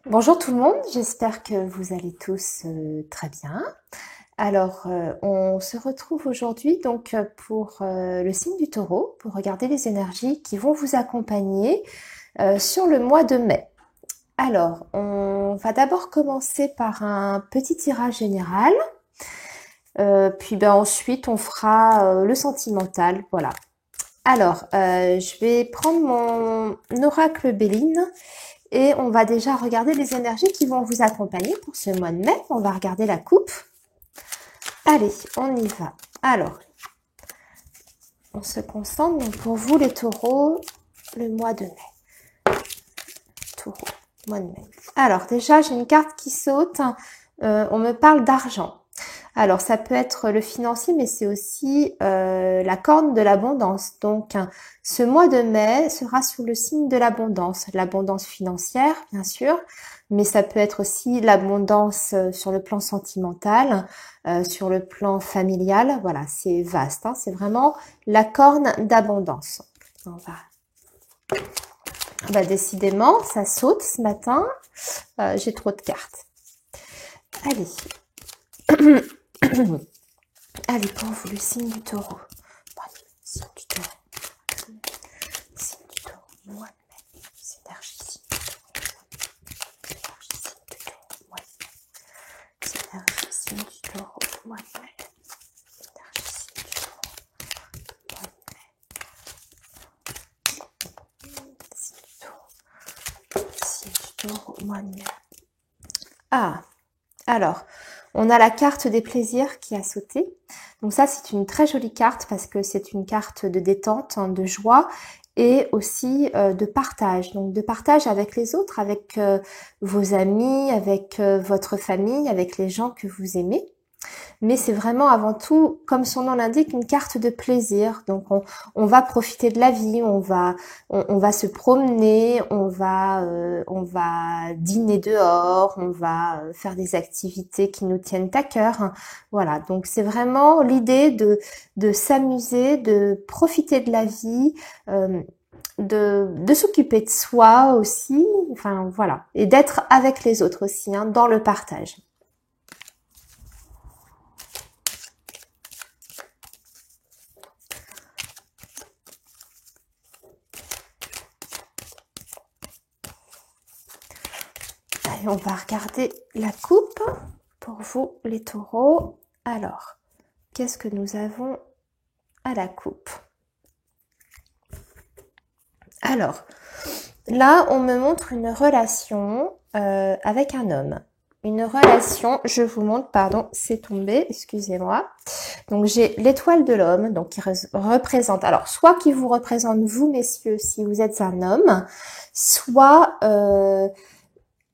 Bonjour tout le monde, j'espère que vous allez tous très bien. Alors, on se retrouve aujourd'hui donc pour le signe du Taureau, pour regarder les énergies qui vont vous accompagner sur le mois de mai. Alors, on va d'abord commencer par un petit tirage général, puis ensuite on fera le sentimental, voilà. Alors, je vais prendre mon oracle Béline. Et on va déjà regarder les énergies qui vont vous accompagner pour ce mois de mai. On va regarder la coupe. Allez, on y va. Alors, on se concentre. Donc pour vous, les taureaux, le mois de mai. Taureau, mois de mai. Alors, déjà, j'ai une carte qui saute. On me parle d'argent. Alors, ça peut être le financier, mais c'est aussi la corne de l'abondance. Donc, ce mois de mai sera sous le signe de l'abondance financière, bien sûr, mais ça peut être aussi l'abondance sur le plan sentimental, sur le plan familial. Voilà, c'est vaste, hein, c'est vraiment la corne d'abondance. On va... Bah, décidément, ça saute ce matin. J'ai trop de cartes. Allez. Allez, pour vous, le signe du Taureau. Signe du Taureau. Signe du Taureau. Mois de mai. Énergie, signe du Taureau. Énergie, signe du Taureau. Mois de mai. Énergie, signe du Taureau. Mois de mai. Énergie, signe du Taureau. Mois de mai. Signe du Taureau. Signe du Taureau. Mois de mai. Ah, alors... On a la carte des plaisirs qui a sauté. Donc ça, c'est une très jolie carte parce que c'est une carte de détente, hein, de joie et aussi de partage. Donc de partage avec les autres, avec vos amis, avec votre famille, avec les gens que vous aimez. Mais c'est vraiment avant tout, comme son nom l'indique, une carte de plaisir. Donc on va profiter de la vie, on va se promener, on va dîner dehors, on va faire des activités qui nous tiennent à cœur. Voilà, donc c'est vraiment l'idée de s'amuser, de profiter de la vie, de s'occuper de soi aussi, enfin voilà, et d'être avec les autres aussi, hein, dans le partage. On va regarder la coupe pour vous les taureaux. Alors, qu'est-ce que nous avons à la coupe? Alors, là, on me montre une relation avec un homme. Une relation, je vous montre, pardon, c'est tombé, excusez-moi. Donc, j'ai l'étoile de l'homme, donc qui représente, alors, soit qui vous représente vous, messieurs, si vous êtes un homme, soit...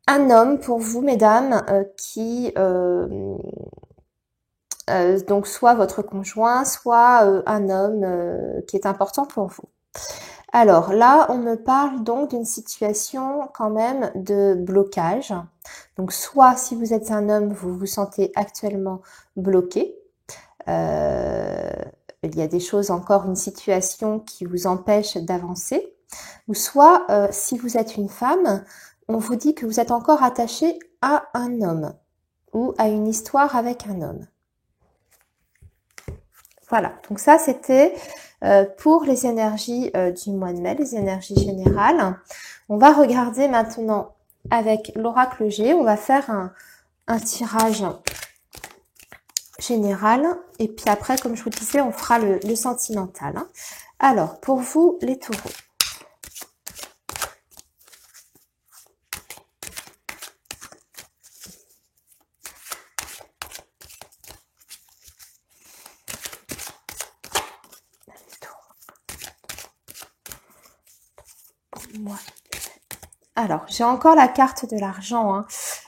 un homme pour vous, mesdames, qui donc soit votre conjoint, soit un homme qui est important pour vous. Alors là, on me parle donc d'une situation quand même de blocage. Donc soit si vous êtes un homme, vous vous sentez actuellement bloqué. Il y a des choses, encore une situation qui vous empêche d'avancer. Ou soit si vous êtes une femme, on vous dit que vous êtes encore attaché à un homme ou à une histoire avec un homme. Voilà, donc ça c'était pour les énergies du mois de mai, les énergies générales. On va regarder maintenant avec l'oracle G, on va faire un tirage général et puis après, comme je vous disais, on fera le sentimental. Alors, pour vous les taureaux. Alors, j'ai encore la carte de l'argent.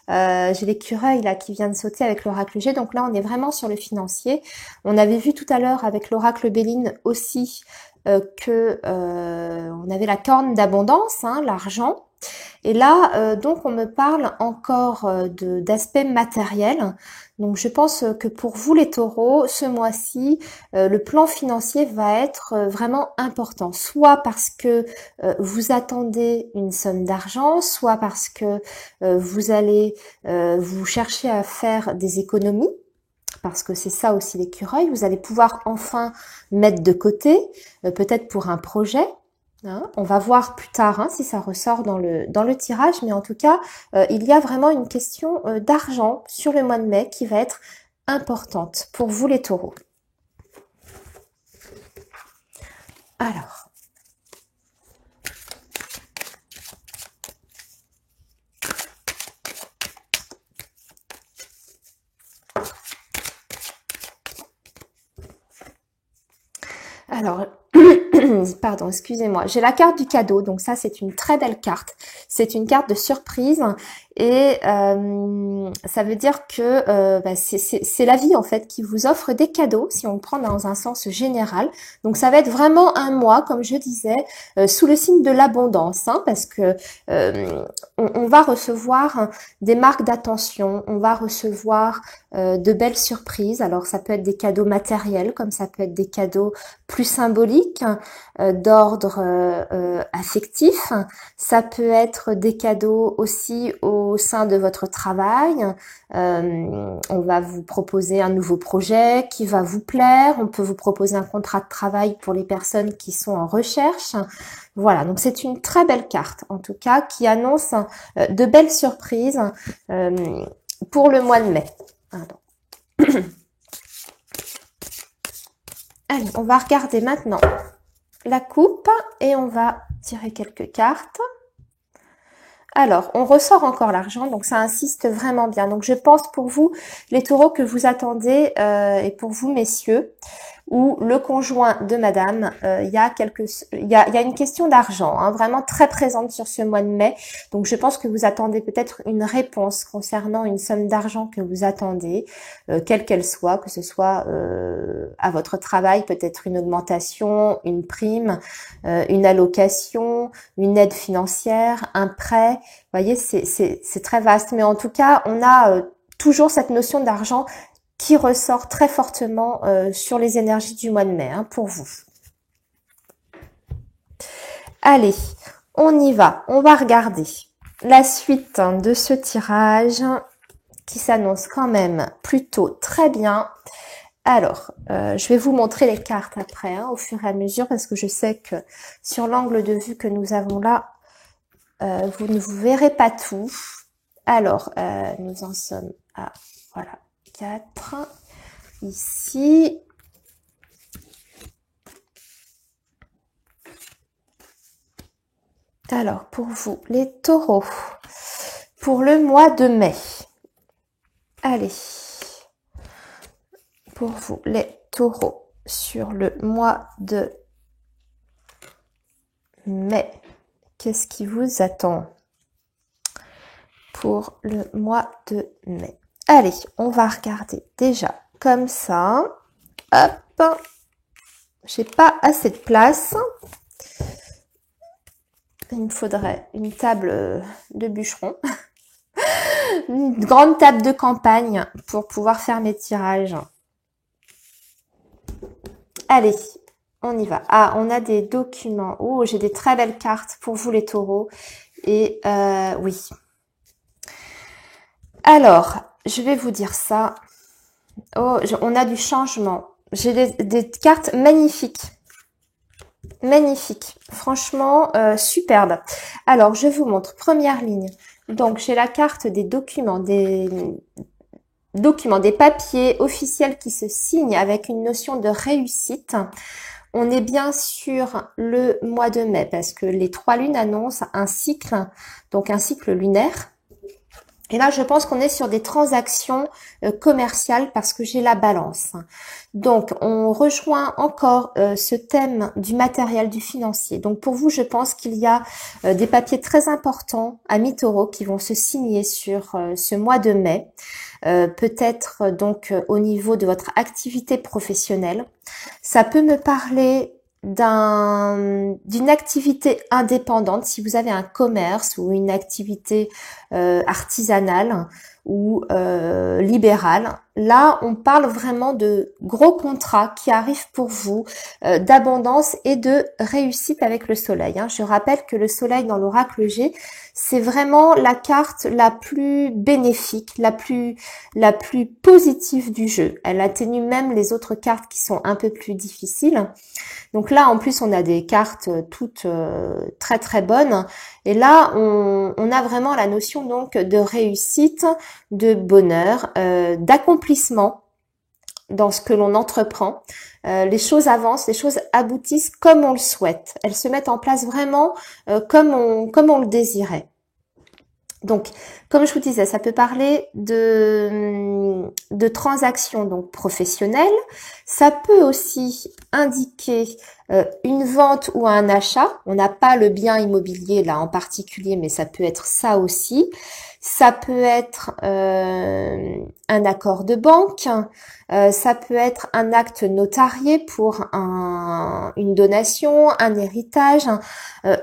J'ai l'écureuil là qui vient de sauter avec l'oracle G. Donc là, on est vraiment sur le financier. On avait vu tout à l'heure avec l'oracle Béline aussi que on avait la corne d'abondance, hein, l'argent. Et là, donc, on me parle encore d'aspects matériels. Donc, je pense que pour vous, les taureaux, ce mois-ci, le plan financier va être vraiment important. Soit parce que vous attendez une somme d'argent, soit parce que vous allez vous chercher à faire des économies. Parce que c'est ça aussi l'écureuil, vous allez pouvoir enfin mettre de côté, peut-être pour un projet. Hein. On va voir plus tard si ça ressort dans le tirage, mais en tout cas, il y a vraiment une question d'argent sur le mois de mai qui va être importante pour vous les taureaux. Alors, pardon, excusez-moi. J'ai la carte du cadeau, donc ça c'est une très belle carte. C'est une carte de surprise et ça veut dire que c'est la vie en fait qui vous offre des cadeaux, si on le prend dans un sens général. Donc ça va être vraiment un mois, comme je disais, sous le signe de l'abondance, parce que on va recevoir des marques d'attention, on va recevoir de belles surprises. Alors ça peut être des cadeaux matériels, comme ça peut être des cadeaux plus symboliques, d'ordre affectif. Ça peut être des cadeaux aussi au sein de votre travail. On va vous proposer un nouveau projet qui va vous plaire. On peut vous proposer un contrat de travail pour les personnes qui sont en recherche. Voilà, donc c'est une très belle carte, en tout cas, qui annonce de belles surprises pour le mois de mai. Pardon. Allez, on va regarder maintenant la coupe et on va tirer quelques cartes. Alors, on ressort encore l'argent, donc ça insiste vraiment bien. Donc, je pense pour vous, les taureaux, que vous attendez, et pour vous, messieurs, ou le conjoint de madame, il y a une question d'argent, vraiment très présente sur ce mois de mai. Donc, je pense que vous attendez peut-être une réponse concernant une somme d'argent que vous attendez, quelle qu'elle soit, que ce soit à votre travail, peut-être une augmentation, une prime, une allocation, une aide financière, un prêt. Vous voyez, c'est très vaste. Mais en tout cas, on a toujours cette notion d'argent qui ressort très fortement sur les énergies du mois de mai, pour vous. Allez, on y va. On va regarder la suite de ce tirage qui s'annonce quand même plutôt très bien. Alors, je vais vous montrer les cartes après, au fur et à mesure, parce que je sais que sur l'angle de vue que nous avons là, vous ne vous verrez pas tout. Alors, nous en sommes à, voilà, 4 ici. Alors, pour vous, les taureaux, pour le mois de mai. Allez, pour vous, les taureaux, sur le mois de mai, qu'est-ce qui vous attend pour le mois de mai? Allez, on va regarder déjà comme ça. Hop, j'ai pas assez de place. Il me faudrait une table de bûcheron, une grande table de campagne pour pouvoir faire mes tirages. Allez, on y va. Ah, on a des documents. Oh, j'ai des très belles cartes pour vous les taureaux. Et oui. Alors, je vais vous dire ça. Oh, on a du changement. J'ai des cartes magnifiques. Magnifiques. Franchement, superbe. Alors, je vous montre. Première ligne. Donc, j'ai la carte des documents, des papiers officiels qui se signent avec une notion de réussite. On est bien sur le mois de mai parce que les 3 lunes annoncent un cycle, donc un cycle lunaire. Et là, je pense qu'on est sur des transactions commerciales parce que j'ai la balance. Donc, on rejoint encore ce thème du matériel, du financier. Donc, pour vous, je pense qu'il y a des papiers très importants à mi-taureau qui vont se signer sur ce mois de mai. Peut-être donc au niveau de votre activité professionnelle. Ça peut me parler d'une activité indépendante, si vous avez un commerce ou une activité artisanale ou libérale, là on parle vraiment de gros contrats qui arrivent pour vous, d'abondance et de réussite avec le soleil, hein. Je rappelle que le soleil dans l'oracle G, c'est vraiment la carte la plus bénéfique, la plus positive du jeu. Elle atténue même les autres cartes qui sont un peu plus difficiles. Donc là, en plus, on a des cartes toutes très très bonnes. Et là, on a vraiment la notion donc de réussite, de bonheur, d'accomplissement dans ce que l'on entreprend. Les choses avancent, les choses aboutissent comme on le souhaite. Elles se mettent en place vraiment comme on le désirait. Donc, comme je vous disais, ça peut parler de transactions donc professionnelles. Ça peut aussi indiquer une vente ou un achat. On n'a pas le bien immobilier là en particulier, mais ça peut être ça aussi. Ça peut être un accord de banque. Ça peut être un acte notarié pour une donation, un héritage.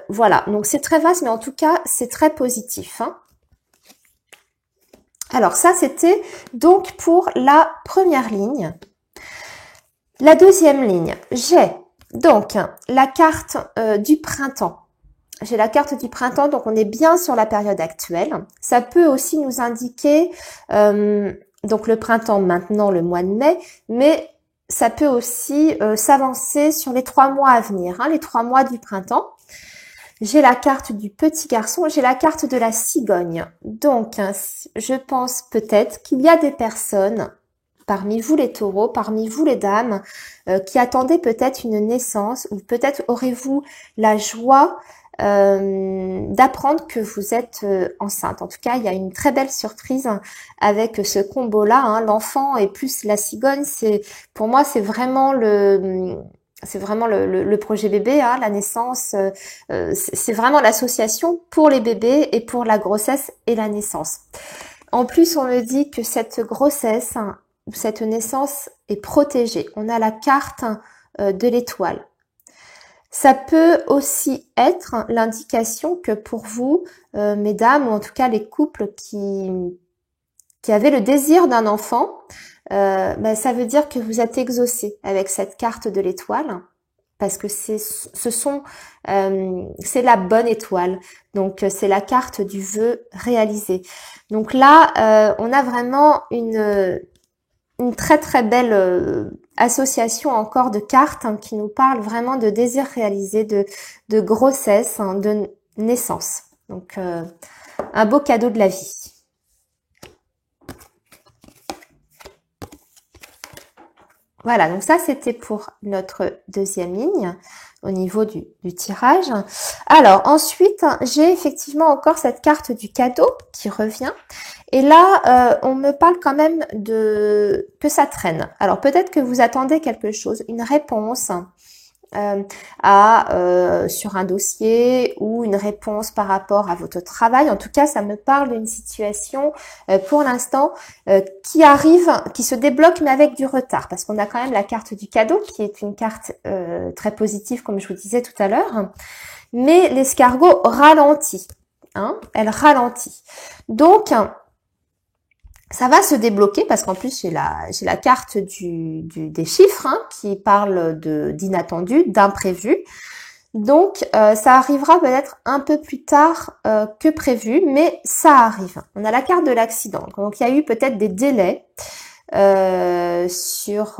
Voilà, donc c'est très vaste, mais en tout cas, c'est très positif, hein. Alors ça, c'était donc pour la première ligne. La deuxième ligne, j'ai donc la carte du printemps. J'ai la carte du printemps, donc on est bien sur la période actuelle. Ça peut aussi nous indiquer donc le printemps maintenant, le mois de mai, mais ça peut aussi s'avancer sur les 3 mois à venir, hein, les 3 mois du printemps. J'ai la carte du petit garçon, j'ai la carte de la cigogne. Donc, je pense peut-être qu'il y a des personnes, parmi vous les taureaux, parmi vous les dames, qui attendaient peut-être une naissance, ou peut-être aurez-vous la joie d'apprendre que vous êtes enceinte. En tout cas, il y a une très belle surprise avec ce combo-là, hein. L'enfant et plus la cigogne, pour moi, c'est vraiment le projet bébé, hein, la naissance, c'est vraiment l'association pour les bébés et pour la grossesse et la naissance. En plus, on me dit que cette grossesse ou cette naissance est protégée. On a la carte de l'étoile. Ça peut aussi être l'indication que pour vous, mesdames, ou en tout cas les couples qui avaient le désir d'un enfant, ça veut dire que vous êtes exaucé avec cette carte de l'étoile, parce que c'est la bonne étoile. Donc c'est la carte du vœu réalisé. Donc là, on a vraiment une très très belle association encore de cartes, hein, qui nous parle vraiment de désir réalisé, de grossesse, hein, de naissance. Donc un beau cadeau de la vie. Voilà, donc ça c'était pour notre deuxième ligne au niveau du tirage. Alors ensuite, j'ai effectivement encore cette carte du cadeau qui revient. Et là, on me parle quand même que ça traîne. Alors peut-être que vous attendez quelque chose, une réponse sur un dossier ou une réponse par rapport à votre travail. En tout cas, ça me parle d'une situation pour l'instant qui arrive, qui se débloque, mais avec du retard, parce qu'on a quand même la carte du cadeau qui est une carte très positive, comme je vous disais tout à l'heure. Mais l'escargot ralentit, hein, elle ralentit. Donc ça va se débloquer parce qu'en plus j'ai la carte des chiffres, hein, qui parle d'inattendu, d'imprévu. Donc ça arrivera peut-être un peu plus tard que prévu, mais ça arrive. On a la carte de l'accident. Donc il y a eu peut-être des délais sur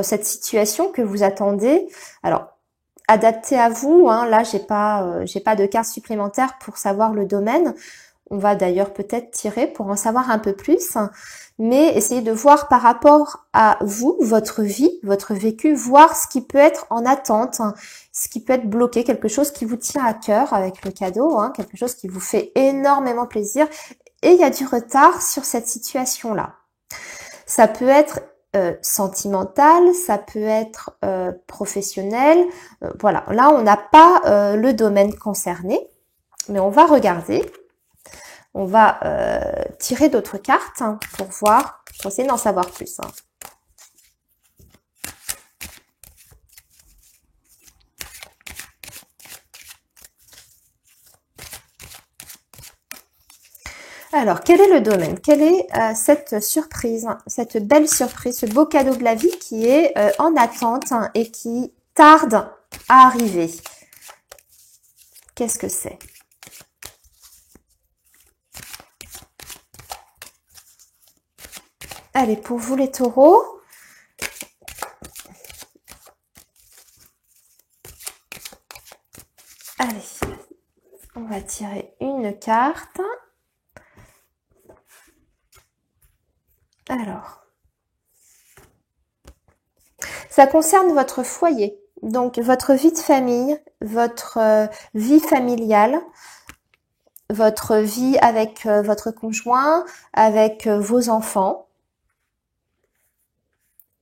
cette situation que vous attendez. Alors adapté à vous, hein, là j'ai pas de carte supplémentaire pour savoir le domaine. On va d'ailleurs peut-être tirer pour en savoir un peu plus, mais essayez de voir par rapport à vous, votre vie, votre vécu, voir ce qui peut être en attente, ce qui peut être bloqué, quelque chose qui vous tient à cœur avec le cadeau, hein, quelque chose qui vous fait énormément plaisir, et il y a du retard sur cette situation-là. Ça peut être sentimental, ça peut être professionnel, voilà. Là, on n'a pas le domaine concerné, mais on va regarder. On va tirer d'autres cartes, hein, pour essayer d'en savoir plus, hein. Alors, quel est le domaine? Quelle est cette surprise, cette belle surprise, ce beau cadeau de la vie qui est en attente et qui tarde à arriver? Qu'est-ce que c'est? Allez, pour vous les taureaux, allez, on va tirer une carte. Alors, ça concerne votre foyer, donc votre vie de famille, votre vie familiale, votre vie avec votre conjoint, avec vos enfants.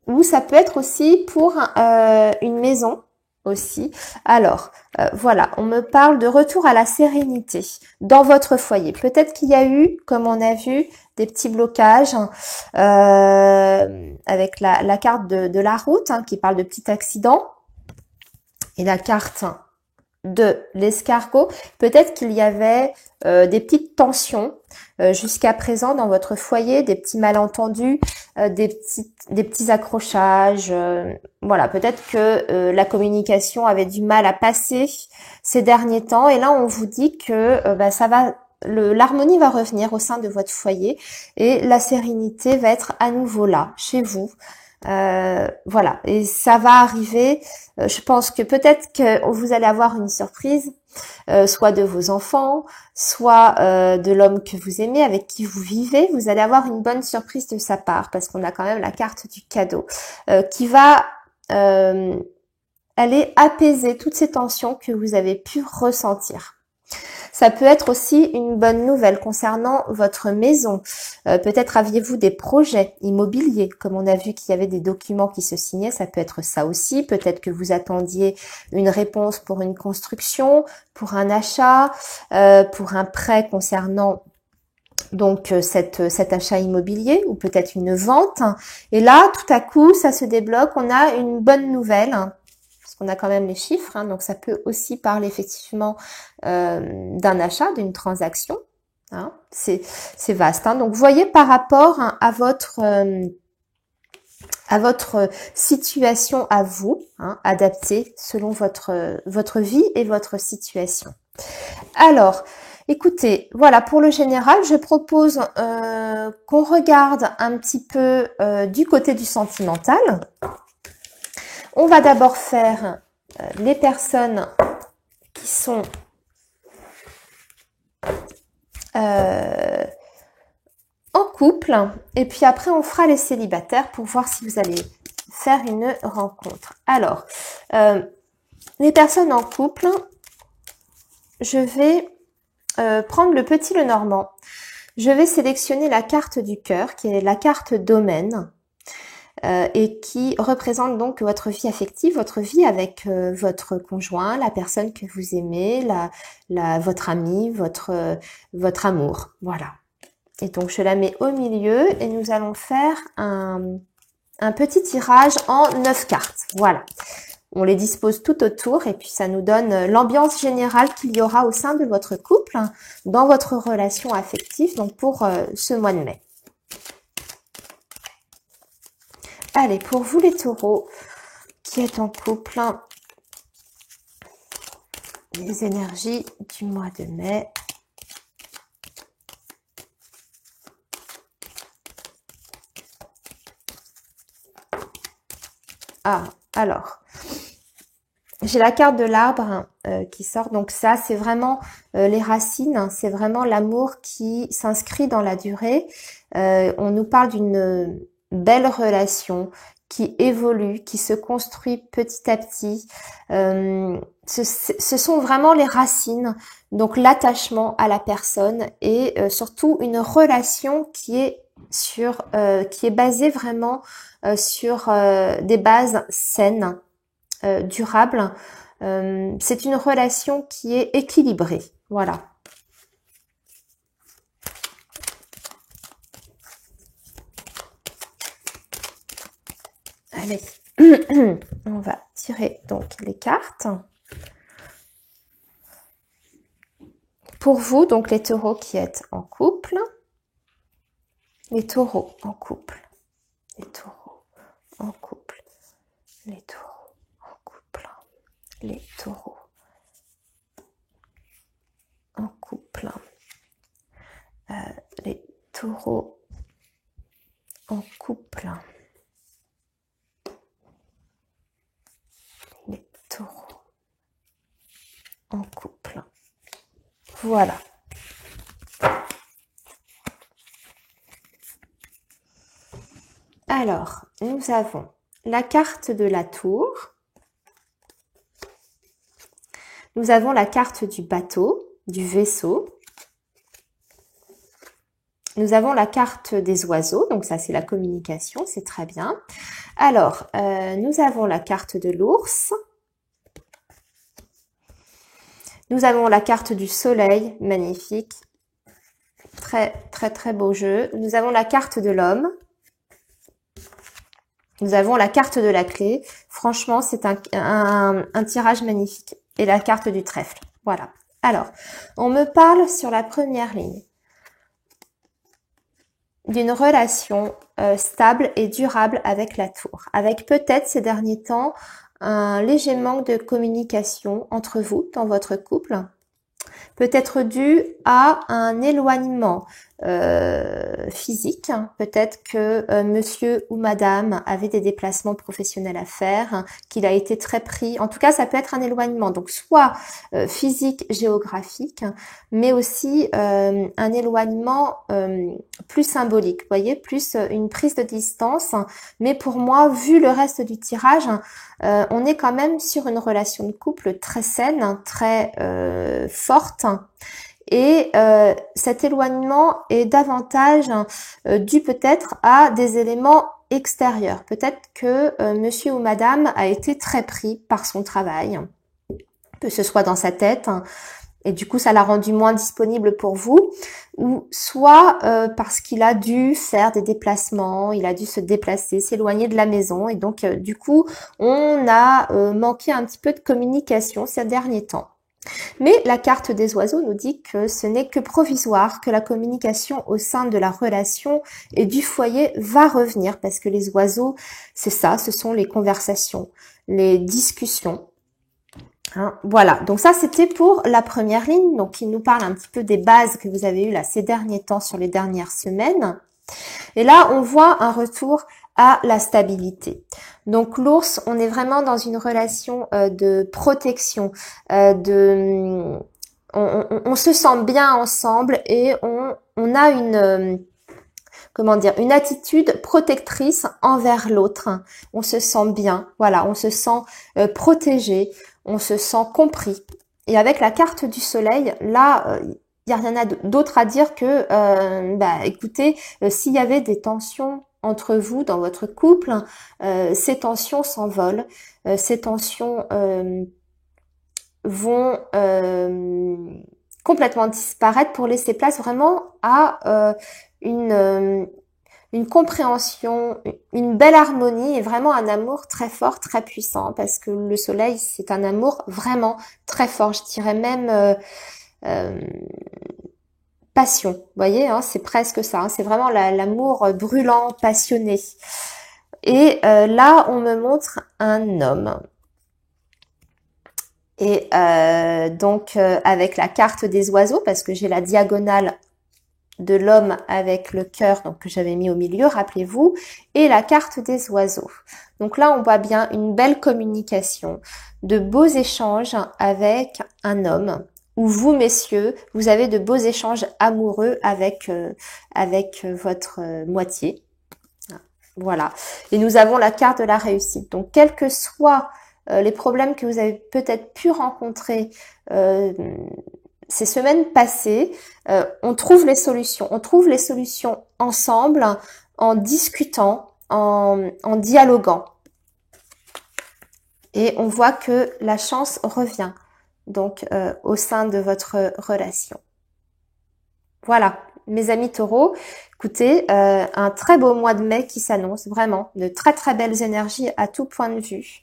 Ou ça peut être aussi pour une maison aussi. Alors, voilà, on me parle de retour à la sérénité dans votre foyer. Peut-être qu'il y a eu, comme on a vu, des petits blocages avec la carte de la route qui parle de petits accidents et la carte de l'escargot. Peut-être qu'il y avait des petites tensions jusqu'à présent dans votre foyer, des petits malentendus, des petits accrochages. Voilà, peut-être que la communication avait du mal à passer ces derniers temps. Et là, on vous dit que ça va, l'harmonie va revenir au sein de votre foyer et la sérénité va être à nouveau là, chez vous. Voilà, et ça va arriver. Je pense que peut-être que vous allez avoir une surprise, soit de vos enfants, soit de l'homme que vous aimez, avec qui vous vivez. Vous allez avoir une bonne surprise de sa part, parce qu'on a quand même la carte du cadeau qui va aller apaiser toutes ces tensions que vous avez pu ressentir. Ça peut être aussi une bonne nouvelle concernant votre maison. Peut-être aviez-vous des projets immobiliers, comme on a vu qu'il y avait des documents qui se signaient, ça peut être ça aussi. Peut-être que vous attendiez une réponse pour une construction, pour un achat, pour un prêt concernant donc cet achat immobilier ou peut-être une vente. Et là, tout à coup, ça se débloque, on a une bonne nouvelle. On a quand même les chiffres, donc ça peut aussi parler effectivement d'un achat, d'une transaction. C'est vaste. Donc, vous voyez par rapport à votre situation à vous, adaptée selon votre vie et votre situation. Alors, écoutez, voilà, pour le général, je propose qu'on regarde un petit peu du côté du sentimental. On va d'abord faire les personnes qui sont en couple et puis après on fera les célibataires pour voir si vous allez faire une rencontre. Alors, les personnes en couple, je vais prendre le petit Lenormand. Je vais sélectionner la carte du cœur qui est la carte domaine. Et qui représente donc votre vie affective, votre vie avec votre conjoint, la personne que vous aimez, votre ami, votre amour. Voilà. Et donc, je la mets au milieu et nous allons faire un petit tirage en 9 cartes. Voilà. On les dispose tout autour et puis ça nous donne l'ambiance générale qu'il y aura au sein de votre couple, dans votre relation affective, donc pour ce mois de mai. Allez, pour vous les taureaux qui êtes en couple, les énergies du mois de mai. Alors, j'ai la carte de l'arbre qui sort. Donc ça, c'est vraiment les racines, c'est vraiment l'amour qui s'inscrit dans la durée. On nous parle d'une belle relation qui évolue, qui se construit petit à petit. Ce sont vraiment les racines, donc l'attachement à la personne et surtout une relation qui est basée vraiment sur des bases saines, durables. C'est une relation qui est équilibrée. Voilà. Allez, on va tirer donc les cartes. Pour vous, donc les taureaux qui êtes en couple, Les taureaux en couple. Les taureaux en couple. Les taureaux en couple. Les taureaux en couple. Les taureaux en couple. Les taureaux en couple. Voilà. Alors, nous avons la carte de la tour. Nous avons la carte du bateau, du vaisseau. Nous avons la carte des oiseaux, donc ça c'est la communication, c'est très bien. Alors, nous avons la carte de l'ours. Nous avons la carte du soleil, magnifique. Très, très, très beau jeu. Nous avons la carte de l'homme. Nous avons la carte de la clé. Franchement, c'est un tirage magnifique. Et la carte du trèfle. Voilà. Alors, on me parle sur la première ligne d'une relation stable et durable avec la tour. Avec peut-être ces derniers temps un léger manque de communication entre vous dans votre couple. Peut-être dû à un éloignement physique. Peut-être que monsieur ou madame avait des déplacements professionnels à faire, qu'il a été très pris. En tout cas, ça peut être un éloignement. Donc, soit physique, géographique, mais aussi un éloignement plus symbolique. Vous voyez, plus une prise de distance. Mais pour moi, vu le reste du tirage, on est quand même sur une relation de couple très saine, très forte. Et cet éloignement est davantage dû peut-être à des éléments extérieurs. Peut-être que monsieur ou madame a été très pris par son travail, que ce soit dans sa tête, et du coup ça l'a rendu moins disponible pour vous, ou soit parce qu'il a dû faire des déplacements, il a dû se déplacer, s'éloigner de la maison, et donc du coup on a manqué un petit peu de communication ces derniers temps. Mais la carte des oiseaux nous dit que ce n'est que provisoire, que la communication au sein de la relation et du foyer va revenir, parce que les oiseaux, c'est ça, ce sont les conversations, les discussions. Hein, voilà, donc ça c'était pour la première ligne, donc il nous parle un petit peu des bases que vous avez eues là ces derniers temps, sur les dernières semaines. Et là, on voit un retour à la stabilité. Donc l'ours, on est vraiment dans une relation de protection, on se sent bien ensemble et on a une une attitude protectrice envers l'autre. On se sent bien, voilà, on se sent protégé, on se sent compris. Et avec la carte du soleil, là, il n'y a rien d'autre à dire que, écoutez, s'il y avait des tensions entre vous dans votre couple, ces tensions s'envolent, ces tensions vont complètement disparaître pour laisser place vraiment à une compréhension, une belle harmonie et vraiment un amour très fort, très puissant, parce que le soleil, c'est un amour vraiment très fort, je dirais même passion, vous voyez, hein, c'est presque ça, hein, c'est vraiment l'amour brûlant, passionné. Et là, on me montre un homme. Et donc, avec la carte des oiseaux, parce que j'ai la diagonale de l'homme avec le cœur, donc que j'avais mis au milieu, rappelez-vous, et la carte des oiseaux. Donc là, on voit bien une belle communication, de beaux échanges avec un homme, où vous, messieurs, vous avez de beaux échanges amoureux avec votre moitié. Voilà. Et nous avons la carte de la réussite. Donc, quels que soient les problèmes que vous avez peut-être pu rencontrer ces semaines passées, on trouve les solutions. On trouve les solutions ensemble, en discutant, en dialoguant. Et on voit que la chance revient, donc, au sein de votre relation. Voilà, mes amis taureaux, écoutez, un très beau mois de mai qui s'annonce, vraiment, de très très belles énergies à tout point de vue,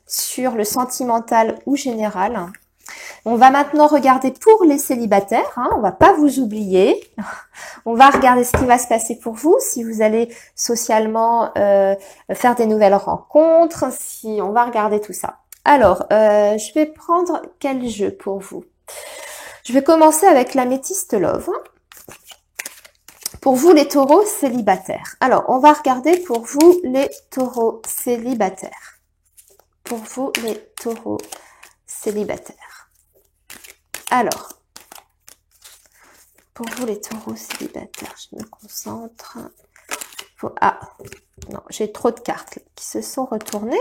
sur le sentimental ou général. On va maintenant regarder pour les célibataires, hein, on va pas vous oublier. On va regarder ce qui va se passer pour vous, si vous allez socialement faire des nouvelles rencontres, si on va regarder tout ça. Alors, je vais prendre quel jeu pour vous? Je vais commencer avec l'améthyste love. Pour vous, les taureaux célibataires. Alors, on va regarder pour vous, les taureaux célibataires. Pour vous, les taureaux célibataires. Alors, pour vous, les taureaux célibataires, je me concentre. Ah, non, j'ai trop de cartes qui se sont retournées.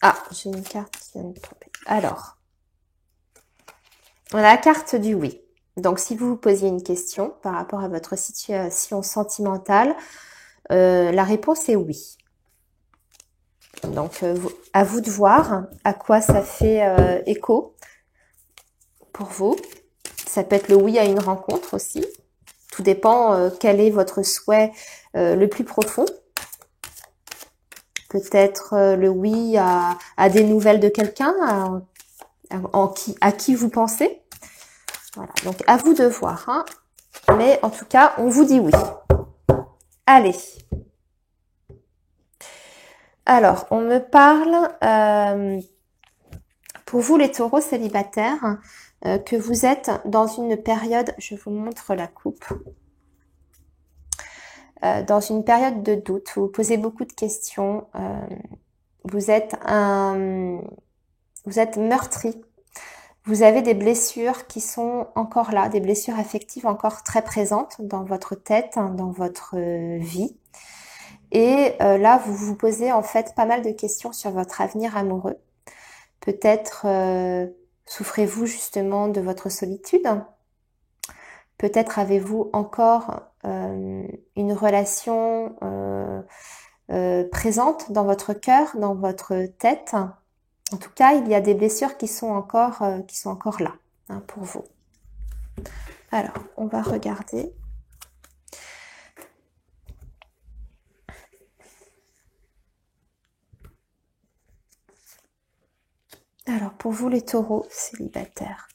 Ah, j'ai une carte qui vient de tomber. Alors, on a la carte du oui. Donc, si vous vous posiez une question par rapport à votre situation sentimentale, la réponse est oui. Donc, à vous de voir à quoi ça fait écho pour vous. Ça peut être le oui à une rencontre aussi. Tout dépend quel est votre souhait le plus profond. Peut-être le oui à des nouvelles de quelqu'un, à qui vous pensez. Voilà, donc à vous de voir. Hein. Mais en tout cas, on vous dit oui. Allez. Alors, on me parle, pour vous les taureaux célibataires, que vous êtes dans une période, je vous montre la coupe, dans une période de doute, vous vous posez beaucoup de questions, vous êtes meurtri, vous avez des blessures qui sont encore là, des blessures affectives encore très présentes dans votre tête, dans votre vie. Et là, vous vous posez en fait pas mal de questions sur votre avenir amoureux. Peut-être souffrez-vous justement de votre solitude. Peut-être avez-vous encore une relation présente dans votre cœur, dans votre tête. En tout cas, il y a des blessures qui sont encore là hein, pour vous. Alors, on va regarder. Alors, pour vous les taureaux célibataires.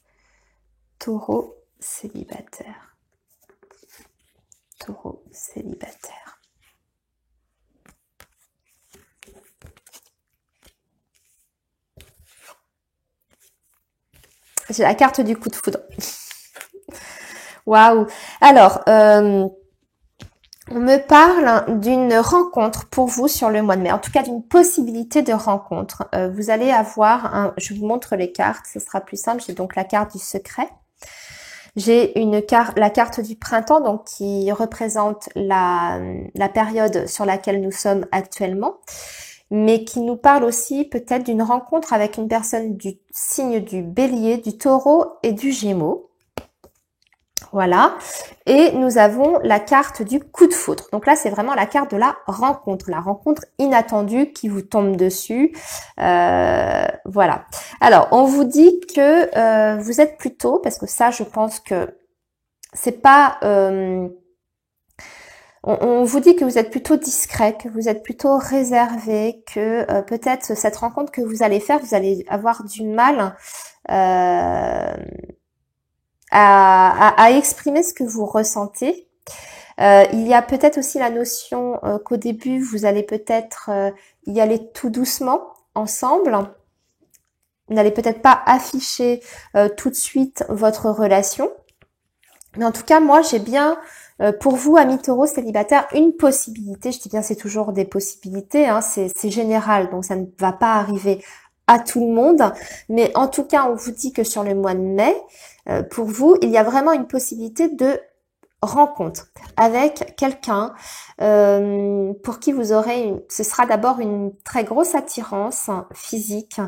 Taureaux célibataires. Taureaux célibataires. J'ai la carte du coup de foudre. Waouh. Alors, on me parle d'une rencontre pour vous sur le mois de mai. En tout cas, d'une possibilité de rencontre. Vous allez avoir, je vous montre les cartes, ce sera plus simple. J'ai donc la carte du secret. J'ai la carte du printemps, donc qui représente la période sur laquelle nous sommes actuellement, mais qui nous parle aussi peut-être d'une rencontre avec une personne du signe du Bélier, du Taureau et du Gémeaux. Voilà. Et nous avons la carte du coup de foudre. Donc là, c'est vraiment la carte de la rencontre inattendue qui vous tombe dessus. Voilà. Alors, on vous dit que vous êtes plutôt, parce que ça, je pense que c'est pas... on vous dit que vous êtes plutôt discret, que vous êtes plutôt réservé, que peut-être cette rencontre que vous allez faire, vous allez avoir du mal à exprimer ce que vous ressentez. Il y a peut-être aussi la notion qu'au début, vous allez peut-être y aller tout doucement ensemble. Vous n'allez peut-être pas afficher tout de suite votre relation. Mais en tout cas, moi, j'ai bien, pour vous, amis taureaux célibataires, une possibilité. Je dis bien, c'est toujours des possibilités, hein, c'est général, donc ça ne va pas arriver à tout le monde. Mais en tout cas, on vous dit que sur le mois de mai, pour vous, il y a vraiment une possibilité de rencontre avec quelqu'un pour qui vous aurez ce sera d'abord une très grosse attirance physique,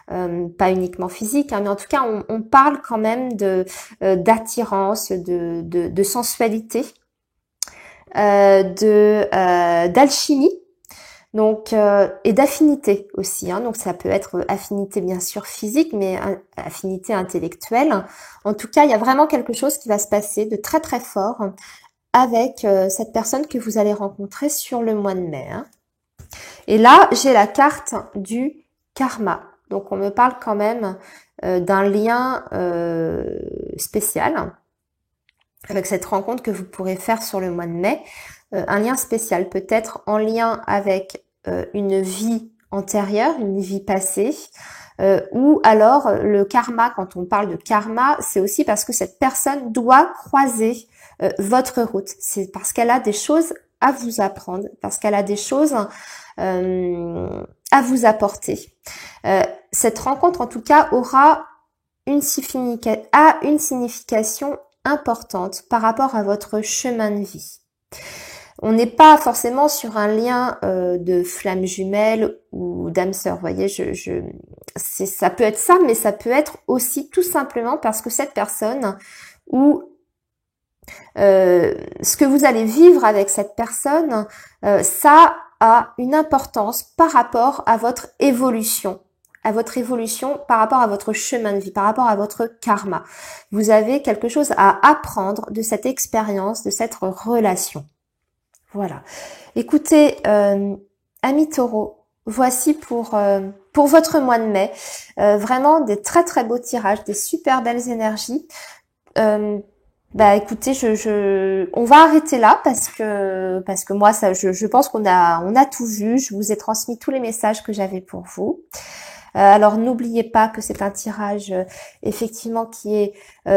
pas uniquement physique, hein, mais en tout cas on parle quand même de d'attirance, de sensualité, d'alchimie. Donc et d'affinité aussi, hein. Donc ça peut être affinité bien sûr physique, mais affinité intellectuelle. En tout cas, il y a vraiment quelque chose qui va se passer de très très fort avec cette personne que vous allez rencontrer sur le mois de mai, hein. Et là, j'ai la carte du karma. Donc on me parle quand même d'un lien spécial avec cette rencontre que vous pourrez faire sur le mois de mai. Un lien spécial, peut-être en lien avec une vie antérieure, une vie passée, ou alors le karma. Quand on parle de karma, c'est aussi parce que cette personne doit croiser votre route. C'est parce qu'elle a des choses à vous apprendre, parce qu'elle a des choses à vous apporter. Cette rencontre, en tout cas, aura une signification importante par rapport à votre chemin de vie. On n'est pas forcément sur un lien de flamme jumelle ou d'âme sœur, vous voyez, ça peut être ça, mais ça peut être aussi tout simplement parce que cette personne ou ce que vous allez vivre avec cette personne, ça a une importance par rapport à votre évolution. Par rapport à votre chemin de vie, par rapport à votre karma. Vous avez quelque chose à apprendre de cette expérience, de cette relation. Voilà. Écoutez, amis taureaux, voici pour votre mois de mai, vraiment des très très beaux tirages, des super belles énergies. Écoutez, on va arrêter là parce que moi ça, je pense qu'on a tout vu. Je vous ai transmis tous les messages que j'avais pour vous. Alors n'oubliez pas que c'est un tirage effectivement qui est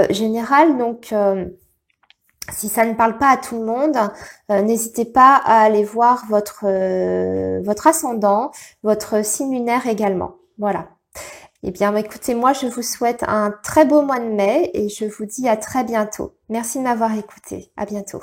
général, donc si ça ne parle pas à tout le monde, n'hésitez pas à aller voir votre ascendant, votre signe lunaire également. Voilà. Eh bien, écoutez, moi je vous souhaite un très beau mois de mai et je vous dis à très bientôt. Merci de m'avoir écouté. À bientôt.